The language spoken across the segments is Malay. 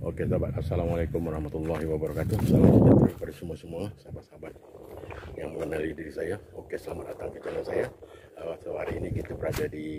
Okey sahabat, Assalamualaikum warahmatullahi wabarakatuh. Salam sejahtera kepada semua-semua sahabat-sahabat yang mengenali diri saya. Okey, selamat datang ke channel saya. So hari ini kita berada di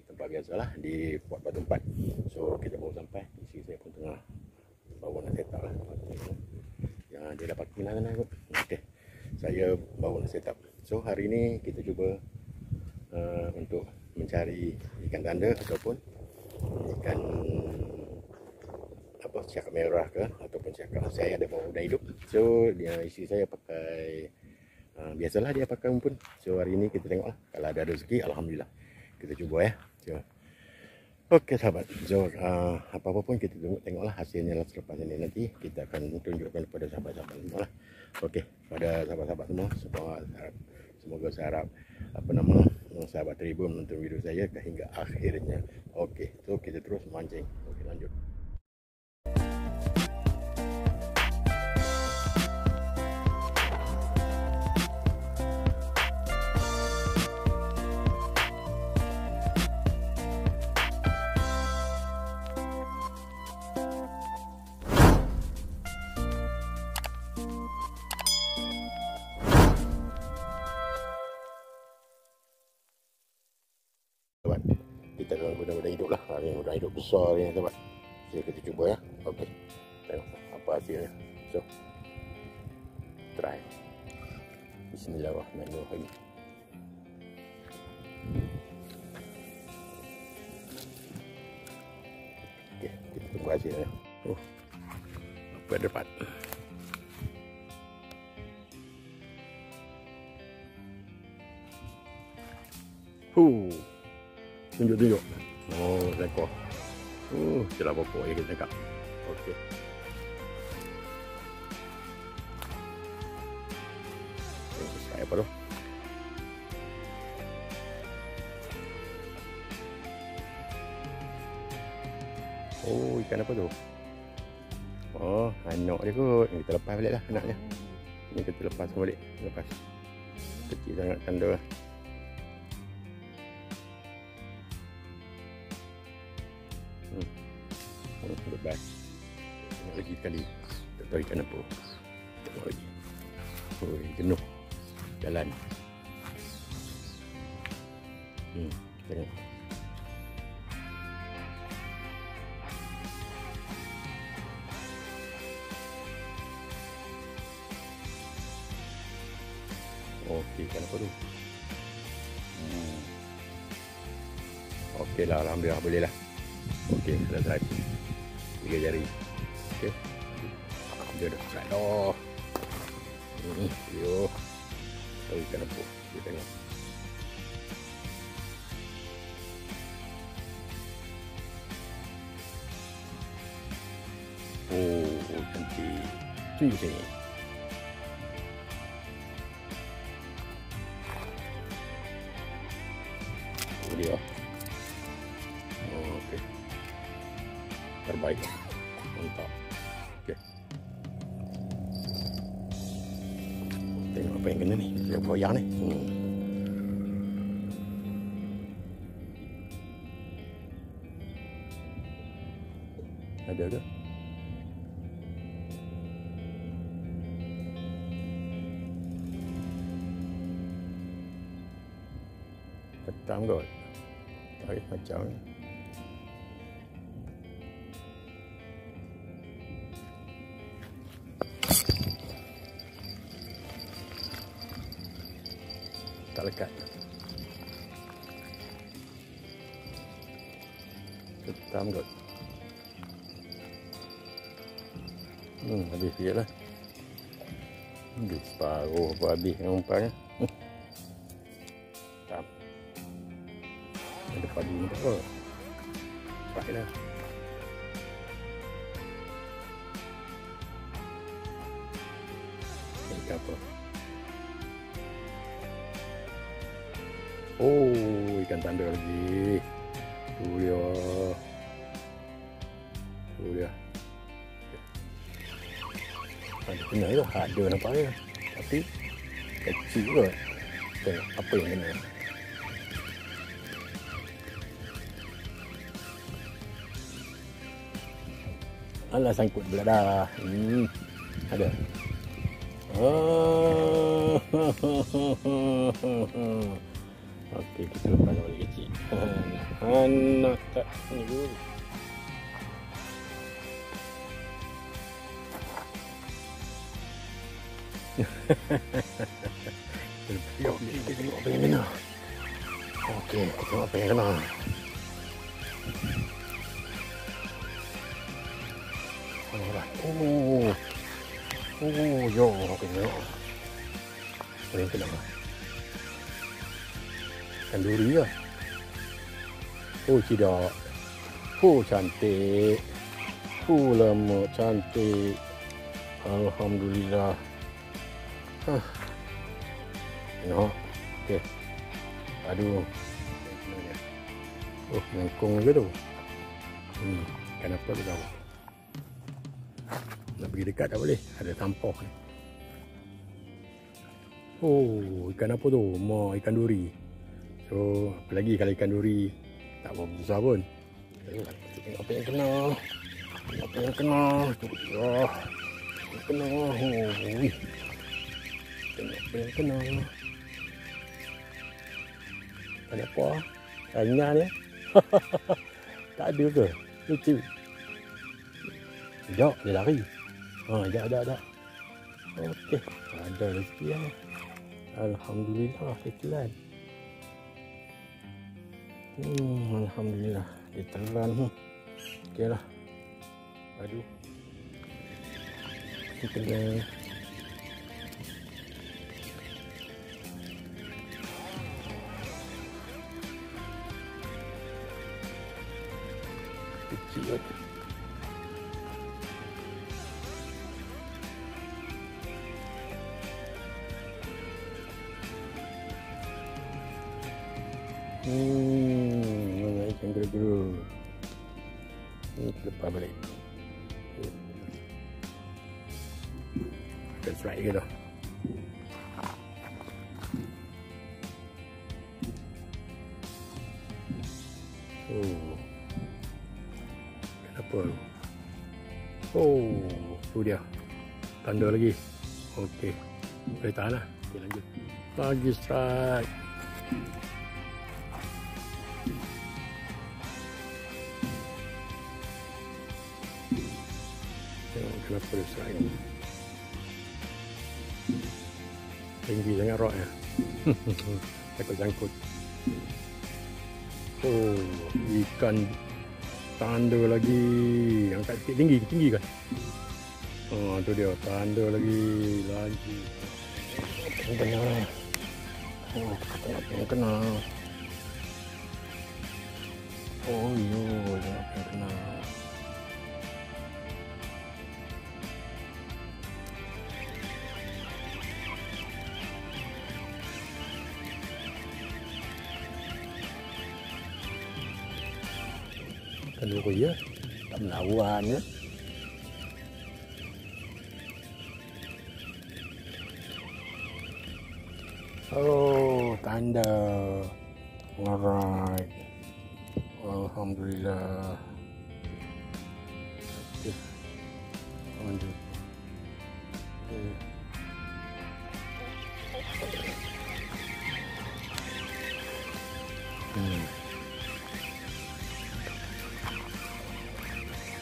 tempat biasalah, di Port Batu 4. So kita baru sampai, isteri saya pun tengah baru nak set up lah. Yang dia dapat kenalan lah kot. Okey, saya baru nak set up. So hari ini kita cuba untuk mencari ikan tanda ataupun ikan cakap merah ke, ataupun cakap saya ada bawa udang hidup. So isteri saya pakai biasalah dia pakai umpun. So hari ini kita tengoklah, kalau ada rezeki alhamdulillah kita cuba ya. So, okey sahabat, so apa-apa pun kita tengoklah hasilnya lah. Selepas ini nanti kita akan tunjukkan kepada sahabat-sahabat semua lah. Okey, pada sahabat-sahabat semua, semoga saya harap sahabat terhibur menonton video saya hingga akhirnya. Okey, so kita terus mancing. Okey, lanjut. Kita akan guna udang hidup lah. Hari ini udang hidup besar ni sahabat. Jadi kita cuba ya. Okey, tengok apa hasilnya. So try. Bismillahirrahmanirrahim. Okey, kita tunggu hasilnya. Apa yang dapat? Tunjuk-tunjuk. Oh, lekor. Celah pokok yang kita cakap. Okey. Tengok saya apa tu? Oh, ikan apa tu? Oh, anak dia kot. Ini kita lepas balik lah anaknya. Ini kita lepas balik. Lepas. Kecil sangat tanda lah. Bebas. Tengok lagi sekali. Tak tahu ikan apa. Tengok lagi. Jenuh jalan. Tengok. Okey, ikan apa tu? Okey lah, alhamdulillah boleh lah. Okey, selesai. 3 jari. Okey. Dia dah selesai dah. Yo. Tahu ikan apa? Kita tengok. Oh, cantik. Tunjuk sini. Oh dia. Okey. Terbaik. Mantap. Okey. Tengok apa yang kena ni. Dia goyang ni. Ada ke? Ketam kot. Tarik macam ni. Tak lekat. Ketam kot. Habis sikit lah. Separuh apa habis yang umpannya. Ketam. Ada padi ni tak apa. Cepat lah. Ikan apa? Oh, ikan tanda lagi. Tu dia. Tu dia. Ada kena tu. Ada nampak dia. Tapi kecil kot. Tengok apa yang kena. Alah, sangkut pula dah. Ada. Okey, kita lepas balik kecil. Anak tak ni dulu. Kita tengok apa yang kena. Okey, kita tengok apa yang kena. Yo, aku tengok. Apa yang kena? Ikan duri lah. Oh, tidak. Oh, cantik. Oh, lama cantik. Alhamdulillah. Tengok. Okey. Aduh. Oh, melengkung juga tu. Ikan apa tu tahu? Nak pergi dekat tak boleh. Ada tampah ni. Oh, ikan apa tu? Ikan duri. So, apa lagi kalau ikan duri tak apa besar pun. Tengok apa yang kena. Tengok apa yang kena. Tengok yang kena. Tengok apa yang kena. Ada apa? Saingan ya? Tak ada ke? Lucu. Sekejap, dia lari. Sekejap. Okey, ada rezeki ya. Alhamdulillah, sekian. Alhamdulillah, dia telan. Okey lah. Aduh. Kita kena kecil lagi. Mana ikan gera-gera. Kita lepas balik. Akan strike ke dah. Kenapa? Tu dia. Tanda lagi. Okey. Boleh tahan lah. Okey, lanjut. Lagi strike. Kenapa dia strike ni? Tinggi sangat rock ya. Takut sangkut. Ikan tanda lagi. Angkat sikit tinggi kan? Tu dia tanda lagi. Yang kena. Yang kena. Yang kena. Ikan duri ya, tak melawan ya. Tanda. Alright. Alhamdulillah. Okay. Lanjut.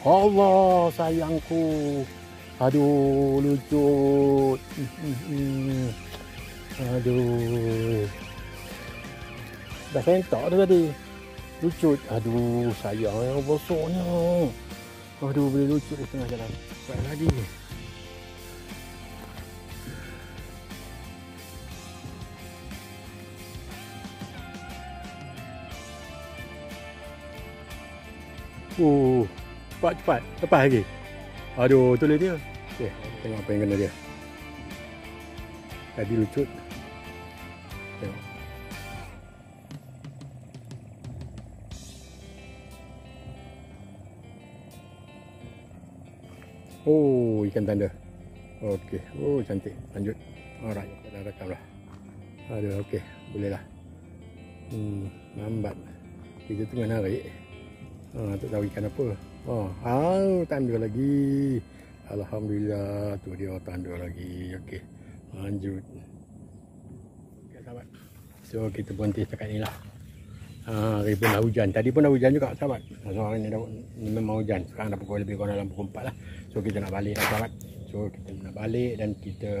Allah sayangku. Aduh, lucu. Aduh. Dah sentak tu tadi. Lucut. Aduh, sayang yang bosoknya. Aduh, boleh lucut di tengah jalan. Baik lagi. Cepat. Lepas lagi. Aduh, tulis dia. Okey, tengok apa yang kena dia. Tadi lucut. Tengok. Ikan tanda. Okey. Cantik. Lanjut. Alright, dah rekam dah. Aduh, okey. Boleh lah. Lambat. Kita tengah narik. Tak tahu ikan apa. Tanda lagi. Alhamdulillah, tu dia tanda lagi. Okey, lanjut. Okey sahabat, so kita berhenti setakat ni lah. Hari pun dah hujan. Tadi pun dah hujan juga sahabat. Hari ni memang hujan. Sekarang dah pukul lebih kurang dalam pukul 4 lah. So kita nak balik lah sahabat. So kita nak balik dan kita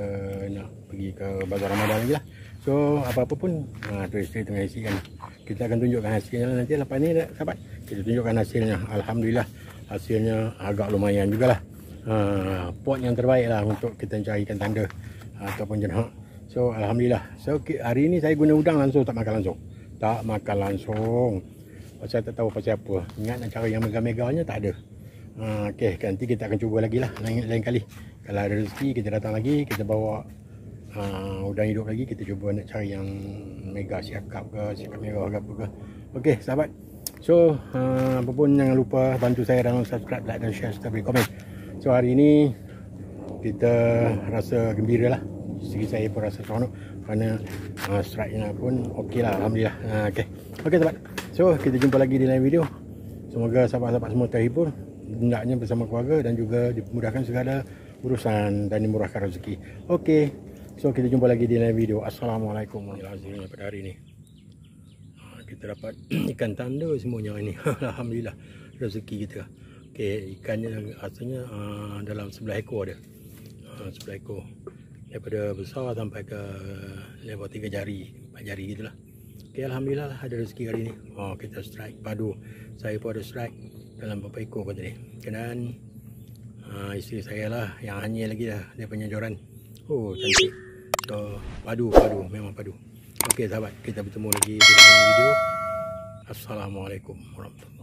nak pergi ke Bazar Ramadan lagi lah. So apa-apa pun tu isteri tengah isi kan. Kita akan tunjukkan hasilnya nanti lepas ni sahabat. Kita tunjukkan hasilnya. Alhamdulillah hasilnya agak lumayan jugalah. Pot yang terbaik lah untuk kita carikan tanda ataupun jenhak. So alhamdulillah. So hari ni saya guna udang langsung, tak makan langsung. Tak makan langsung. Pasal tak tahu pasal apa. Ingat nak cari yang mega-meganya tak ada. Okey, nanti kita akan cuba lagi lah lain kali. Kalau ada rezeki kita datang lagi, kita bawa udang hidup lagi, kita cuba nak cari yang mega siakap ke, siakap merah ke apa ke. Okey sahabat. So apa pun jangan lupa bantu saya dalam subscribe, like dan share serta beri komen. So hari ini kita rasa gembira lah. Segi saya pun rasa seronok kerana strike-nya pun okey lah, alhamdulillah. Okey sahabat. So kita jumpa lagi di lain video. Semoga sahabat-sahabat semua terhibur hendaknya bersama keluarga dan juga dimudahkan segala urusan dan dimurahkan rezeki. Okey. So kita jumpa lagi di lain video. Assalamualaikum warahmatullahi wabarakatuh. Pada hari ini kita dapat ikan tanda semuanya ini. Alhamdulillah rezeki kita. Okey, ikannya asalnya dalam 11 ekor dia. 11 ekor. Daripada besar sampai ke level 3 jari, 4 jari gitulah. Okey, alhamdulillah lah ada rezeki hari ni. Kita strike padu. Saya pun ada strike dalam beberapa ekor tadi. Dan isteri saya lah yang hanyir lagi lah dia punya joran. Cantik. So padu memang padu. Okey sahabat, kita bertemu lagi di dalam video. Assalamualaikum warahmatullahi wabarakatuh.